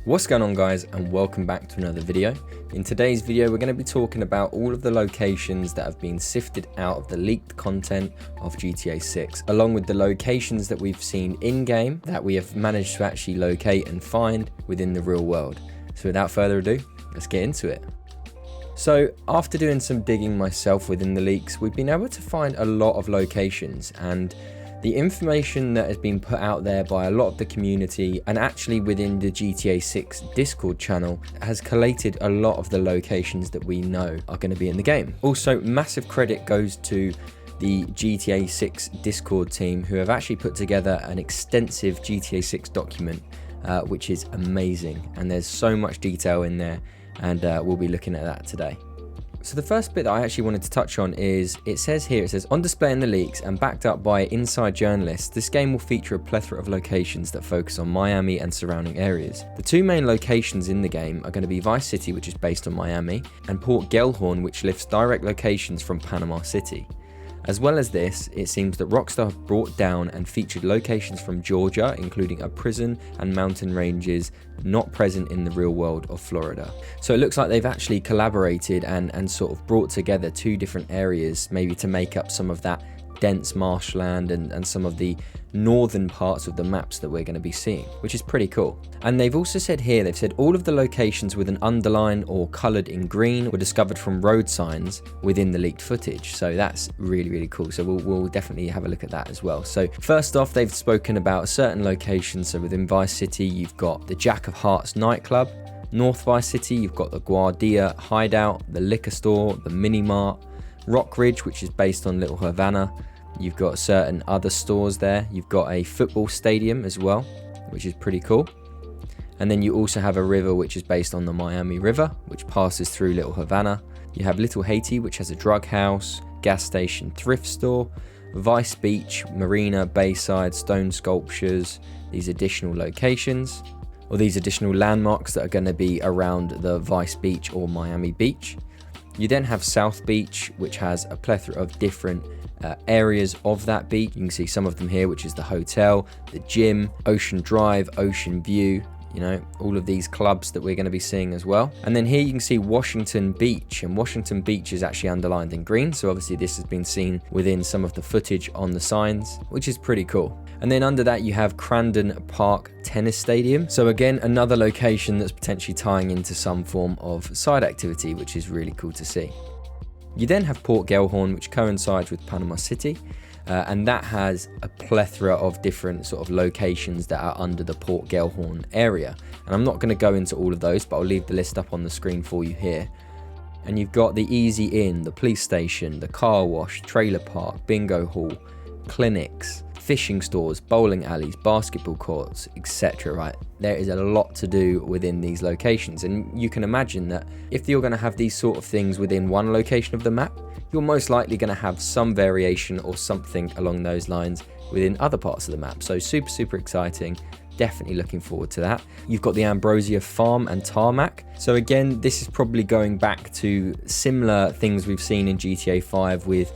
What's going on, guys, and welcome back to another video. In today's video we're going to be talking about all of the locations that have been sifted out of the leaked content of GTA 6, along with the locations that we've seen in-game that we have managed to actually locate and find within the real world. So without further ado, let's get into it. So after doing some digging myself within the leaks, we've been able to find a lot of locations, and the information that has been put out there by a lot of the community and actually within the GTA 6 Discord channel has collated a lot of the locations that we know are going to be in the game. Also, massive credit goes to the GTA 6 Discord team, who have actually put together an extensive GTA 6 document, which is amazing, and there's so much detail in there, and we'll be looking at that today. So the first bit that I actually wanted to touch on is, it says on display in the leaks and backed up by inside journalists, this game will feature a plethora of locations that focus on Miami and surrounding areas. The two main locations in the game are going to be Vice City, which is based on Miami, and Port Gellhorn, which lifts direct locations from Panama City. As well as this, it seems that Rockstar have brought down and featured locations from Georgia, including a prison and mountain ranges not present in the real world of Florida. So it looks like they've actually collaborated and sort of brought together two different areas, maybe to make up some of that dense marshland and some of the northern parts of the maps that we're going to be seeing, which is pretty cool. And they've also said here, they've said all of the locations with an underline or coloured in green were discovered from road signs within the leaked footage. So that's really cool. So we'll definitely have a look at that as well. So first off, they've spoken about certain locations. So within Vice City, you've got the Jack of Hearts nightclub. North Vice City, you've got the Guardia hideout, the liquor store, the mini mart. Rock Ridge, which is based on Little Havana. You've got certain other stores there. You've got a football stadium as well, which is pretty cool. And then you also have a river which is based on the Miami River, which passes through Little Havana. You have Little Haiti, which has a drug house, gas station, thrift store, Vice Beach, Marina, Bayside, stone sculptures, these additional locations, or these additional landmarks that are going to be around the Vice Beach or Miami Beach. You then have South Beach, which has a plethora of different areas of that beach. You can see some of them here, which is the hotel, the gym, Ocean Drive, Ocean View, you know, all of these clubs that we're going to be seeing as well. And then here you can see Washington Beach, and Washington Beach is actually underlined in green. So obviously this has been seen within some of the footage on the signs, which is pretty cool. And then under that you have Crandon Park Tennis Stadium. So again, another location that's potentially tying into some form of side activity, which is really cool to see. You then have Port Gellhorn, which coincides with Panama City, and that has a plethora of different sort of locations that are under the Port Gellhorn area. And I'm not going to go into all of those, but I'll leave the list up on the screen for you here. And you've got the Easy Inn, the police station, the car wash, trailer park, bingo hall, clinics, fishing stores, bowling alleys, basketball courts, etc. Right, there is a lot to do within these locations, and you can imagine that if you're going to have these sort of things within one location of the map, you're most likely going to have some variation or something along those lines within other parts of the map. So super exciting. Definitely looking forward to that. You've got the Ambrosia Farm and Tarmac. So again, this is probably going back to similar things we've seen in GTA 5 with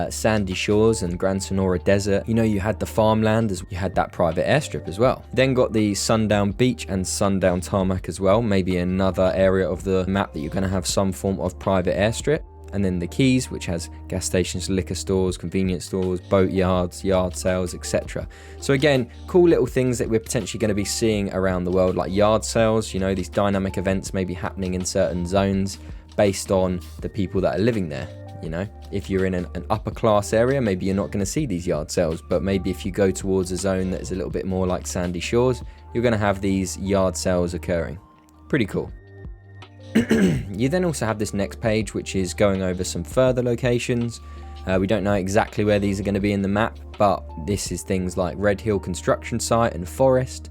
Sandy Shores and Gran Sonora Desert. You know, you had the farmland, as you had that private airstrip as well. Then got the Sundown Beach and Sundown Tarmac as well, maybe another area of the map that you're going to have some form of private airstrip. And then the Keys, which has gas stations, liquor stores, convenience stores, boat yards, yard sales, etc. So again, cool little things that we're potentially going to be seeing around the world, like yard sales, you know, these dynamic events may be happening in certain zones based on the people that are living there. You know, if you're in an upper class area, maybe you're not going to see these yard sales, but maybe if you go towards a zone that is a little bit more like Sandy Shores, you're going to have these yard sales occurring. Pretty cool. You then also have this next page, which is going over some further locations. We don't know exactly where these are going to be in the map, but this is things like Red Hill Construction Site and Forest.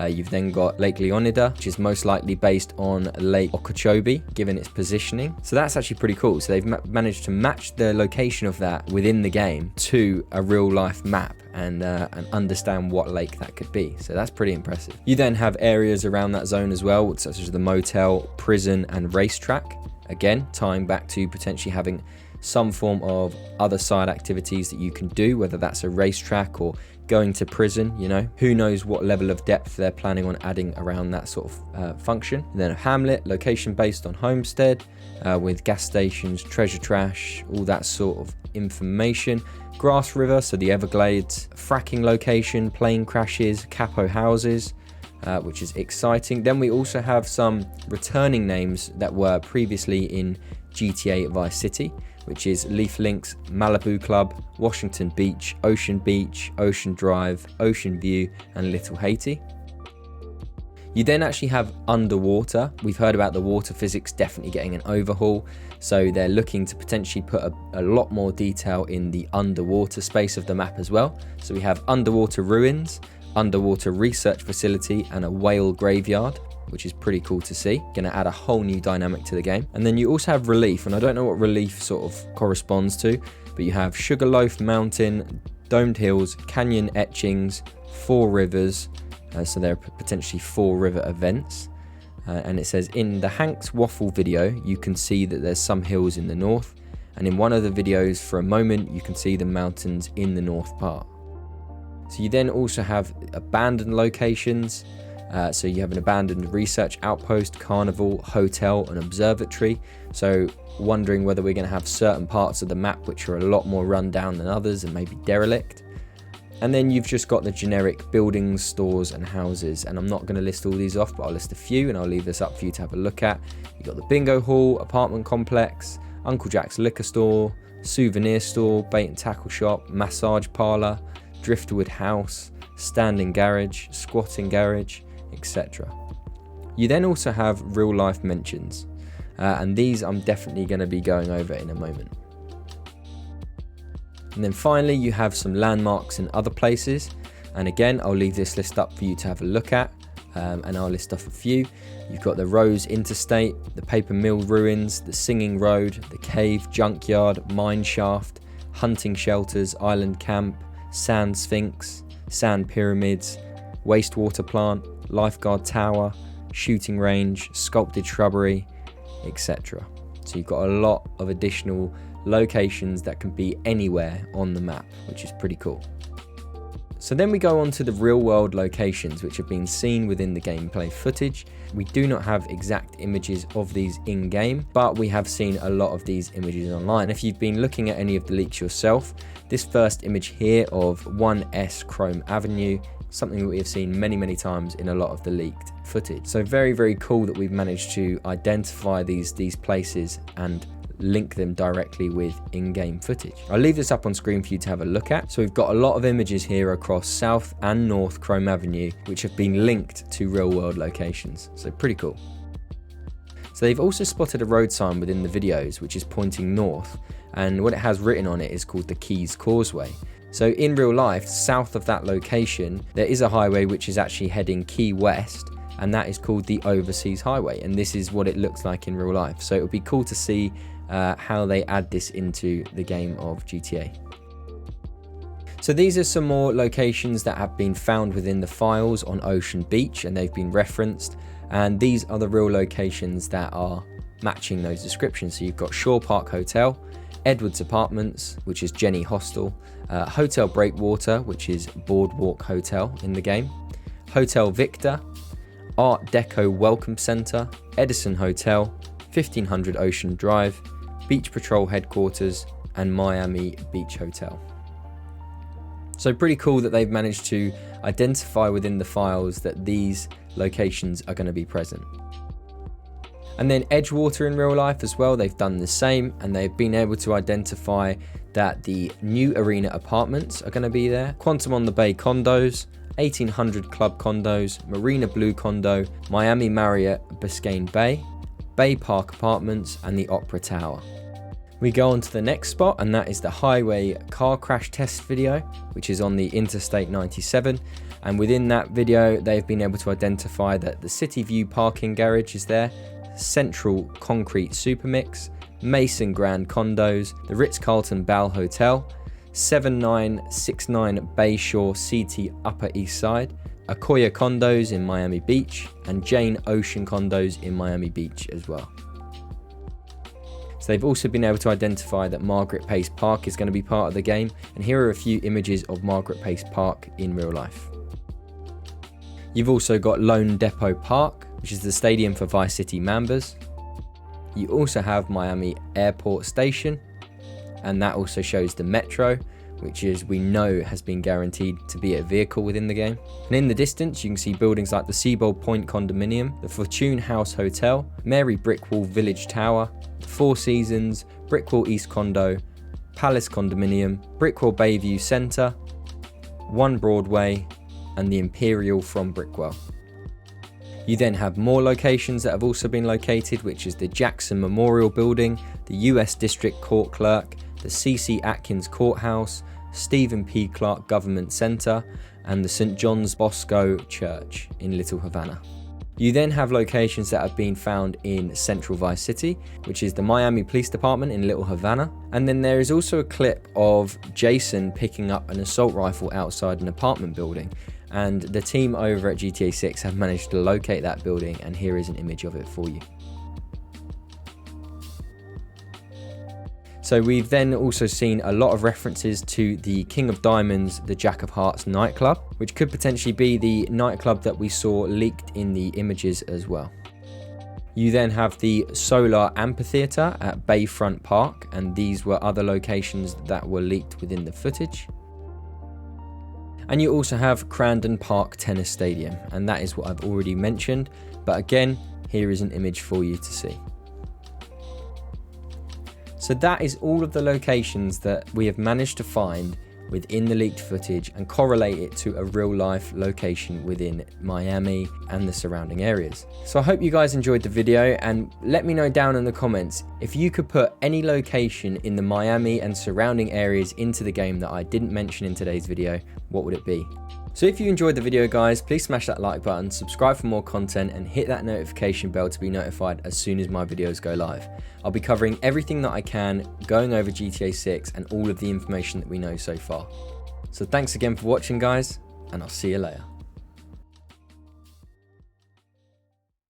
You've then got Lake Leonida, which is most likely based on Lake Okeechobee, given its positioning. So that's actually pretty cool. So they've managed to match the location of that within the game to a real life map and understand what lake that could be. So that's pretty impressive. You then have areas around that zone as well, such as the motel, prison, and racetrack. Again, tying back to potentially having some form of other side activities that you can do, whether that's a racetrack or going to prison, you know, who knows what level of depth they're planning on adding around that sort of function. And then a hamlet, location based on homestead, with gas stations, treasure trash, all that sort of information. Grass River, so the Everglades, fracking location, plane crashes, capo houses, which is exciting. Then we also have some returning names that were previously in GTA Vice City, which is Leaf Links, Malibu Club, Washington Beach, Ocean Drive, Ocean View, and Little Haiti. You then actually have underwater. We've heard about the water physics definitely getting an overhaul, so they're looking to potentially put a lot more detail in the underwater space of the map as well. So we have underwater ruins, underwater research facility, and a whale graveyard, which is pretty cool to see. Going to add a whole new dynamic to the game. And then you also have relief, and I don't know what relief sort of corresponds to, but you have Sugarloaf Mountain, Domed Hills, Canyon Etchings, Four Rivers, so there are potentially 4 river events. And it says, in the Hank's Waffle video, you can see that there's some hills in the north, and in one of the videos, for a moment, you can see the mountains in the north part. So you then also have abandoned locations. So you have an abandoned research outpost, carnival, hotel, and observatory. So wondering whether we're going to have certain parts of the map which are a lot more run down than others and maybe derelict. And then you've just got the generic buildings, stores, and houses. And I'm not going to list all these off, but I'll list a few and I'll leave this up for you to have a look at. You've got the bingo hall, apartment complex, Uncle Jack's liquor store, souvenir store, bait and tackle shop, massage parlor, driftwood house, standing garage, squatting garage, etc. You then also have real life mentions, and these I'm definitely going to be going over in a moment. And then finally you have some landmarks in other places, and again I'll leave this list up for you to have a look at, and I'll list off a few. You've got the Rose Interstate, the Paper Mill Ruins, the Singing Road, the Cave, Junkyard, Mine Shaft, Hunting Shelters, Island Camp, Sand Sphinx, Sand Pyramids, Wastewater Plant, Lifeguard Tower, Shooting Range, Sculpted Shrubbery, etc. So you've got a lot of additional locations that can be anywhere on the map, which is pretty cool. So then we go on to the real world locations which have been seen within the gameplay footage. We do not have exact images of these in game, but we have seen a lot of these images online. If you've been looking at any of the leaks yourself, this first image here of 1S Chrome Avenue, something that we have seen many times in a lot of the leaked footage. So very cool that we've managed to identify these places and link them directly with in-game footage. I'll leave this up on screen for you to have a look at. So we've got a lot of images here across South and North Chrome Avenue which have been linked to real world locations, so pretty cool. So they've also spotted a road sign within the videos which is pointing north, and what it has written on it is called the Keys Causeway. So in real life, south of that location, there is a highway which is actually heading Key West, and that is called the Overseas Highway, and this is what it looks like in real life. So it would be cool to see how they add this into the game of GTA. So these are some more locations that have been found within the files on Ocean Beach, and they've been referenced, and these are the real locations that are matching those descriptions. So you've got Shore Park Hotel, Edwards Apartments, which is Jenny Hostel, Hotel Breakwater, which is Boardwalk Hotel in the game, Hotel Victor, Art Deco Welcome Center, Edison Hotel, 1500 Ocean Drive, Beach Patrol Headquarters, and Miami Beach Hotel. So pretty cool that they've managed to identify within the files that these locations are going to be present. And then Edgewater in real life as well, they've done the same, and they've been able to identify that the New Arena Apartments are going to be there, Quantum on the Bay Condos, 1800 Club Condos, Marina Blue Condo, Miami Marriott Biscayne Bay, Bay Park Apartments, and the Opera Tower. We go on to the next spot, and that is the highway car crash test video, which is on the Interstate 97. And within that video, they've been able to identify that the City View parking garage is there, Central Concrete Supermix, Mason Grand Condos, the Ritz-Carlton Bal Hotel, 7969 Bayshore CT Upper East Side, Akoya Condos in Miami Beach, and Jane Ocean Condos in Miami Beach as well. So they've also been able to identify that Margaret Pace Park is going to be part of the game, and here are a few images of Margaret Pace Park in real life. You've also got Lone Depot Park, which is the stadium for Vice City Mambas. You also have Miami Airport Station, and that also shows the metro, which is we know has been guaranteed to be a vehicle within the game. And in the distance you can see buildings like the Seabold Point Condominium, the Fortune House Hotel, Mary Brickwall Village Tower, the Four Seasons, Brickwall East Condo, Palace Condominium, Brickwall Bayview Centre, One Broadway, and the Imperial from Brickwell. You then have more locations that have also been located, which is the Jackson Memorial Building, the US District Court Clerk, the C.C. Atkins Courthouse, Stephen P. Clark Government Center, and the St. John's Bosco Church in Little Havana. You then have locations that have been found in Central Vice City, which is the Miami Police Department in Little Havana. And then there is also a clip of Jason picking up an assault rifle outside an apartment building. And the team over at GTA 6 have managed to locate that building, and here is an image of it for you. So we've then also seen a lot of references to the King of Diamonds, the Jack of Hearts nightclub, which could potentially be the nightclub that we saw leaked in the images as well. You then have the Solar Amphitheatre at Bayfront Park, and these were other locations that were leaked within the footage. And you also have Crandon Park Tennis Stadium, and that is what I've already mentioned, but again, here is an image for you to see. So that is all of the locations that we have managed to find within the leaked footage and correlate it to a real life location within Miami and the surrounding areas. So I hope you guys enjoyed the video, and let me know down in the comments if you could put any location in the Miami and surrounding areas into the game that I didn't mention in today's video, what would it be? So if you enjoyed the video guys, please smash that like button, subscribe for more content, and hit that notification bell to be notified as soon as my videos go live. I'll be covering everything that I can, going over GTA 6 and all of the information that we know so far. So thanks again for watching guys, and I'll see you later.